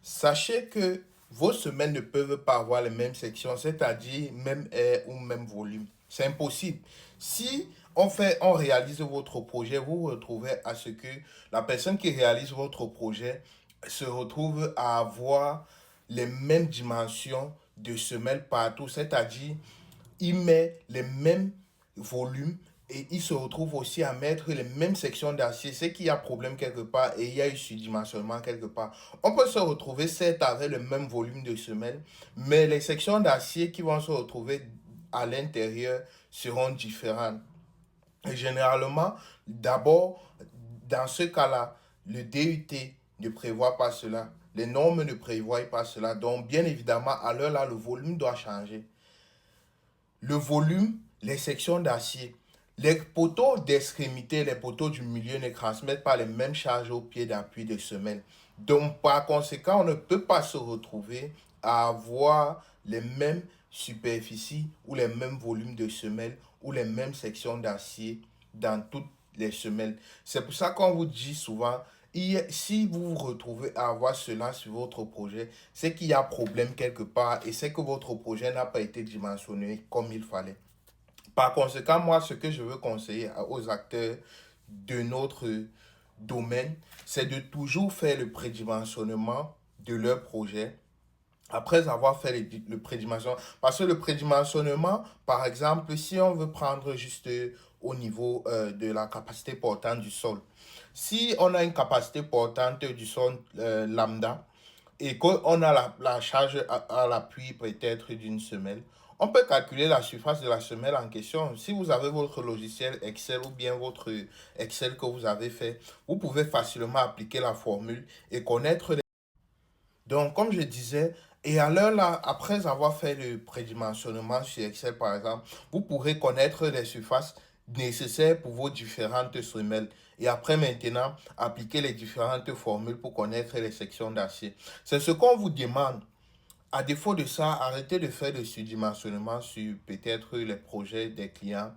Sachez que vos semelles ne peuvent pas avoir les mêmes sections, c'est-à-dire même air ou même volume. C'est impossible. Si on réalise votre projet, vous vous retrouvez à ce que la personne qui réalise votre projet se retrouve à avoir les mêmes dimensions de semelles partout, c'est-à-dire il met les mêmes volumes et il se retrouve aussi à mettre les mêmes sections d'acier. C'est qu'il y a problème quelque part et il y a eu surdimensionnement quelque part. On peut se retrouver certes avec le même volume de semelle, mais les sections d'acier qui vont se retrouver à l'intérieur seront différentes. Et généralement, d'abord, dans ce cas-là, le DUT ne prévoit pas cela. Les normes ne prévoient pas cela. Donc, bien évidemment, à l'heure là, le volume doit changer. Le volume, les sections d'acier. Les poteaux d'extrémité, les poteaux du milieu ne transmettent pas les mêmes charges au pied d'appui de semelle. Donc, par conséquent, on ne peut pas se retrouver à avoir les mêmes superficies ou les mêmes volumes de semelles ou les mêmes sections d'acier dans toutes les semelles. C'est pour ça qu'on vous dit souvent, si vous vous retrouvez à avoir cela sur votre projet, c'est qu'il y a problème quelque part et c'est que votre projet n'a pas été dimensionné comme il fallait. Par conséquent, moi, ce que je veux conseiller aux acteurs de notre domaine, c'est de toujours faire le prédimensionnement de leur projet après avoir fait le prédimensionnement. Parce que le prédimensionnement, par exemple, si on veut prendre juste au niveau de la capacité portante du sol, si on a une capacité portante du sol lambda, et qu'on a la charge à l'appui peut-être d'une semelle, on peut calculer la surface de la semelle en question. Si vous avez votre logiciel Excel ou bien votre Excel que vous avez fait, vous pouvez facilement appliquer la formule et connaître les... Donc, comme je disais, et à l'heure là, après avoir fait le prédimensionnement sur Excel par exemple, vous pourrez connaître les surfaces nécessaires pour vos différentes semelles. Et après maintenant, appliquer les différentes formules pour connaître les sections d'acier. C'est ce qu'on vous demande. À défaut de ça, arrêtez de faire le surdimensionnement sur peut-être les projets des clients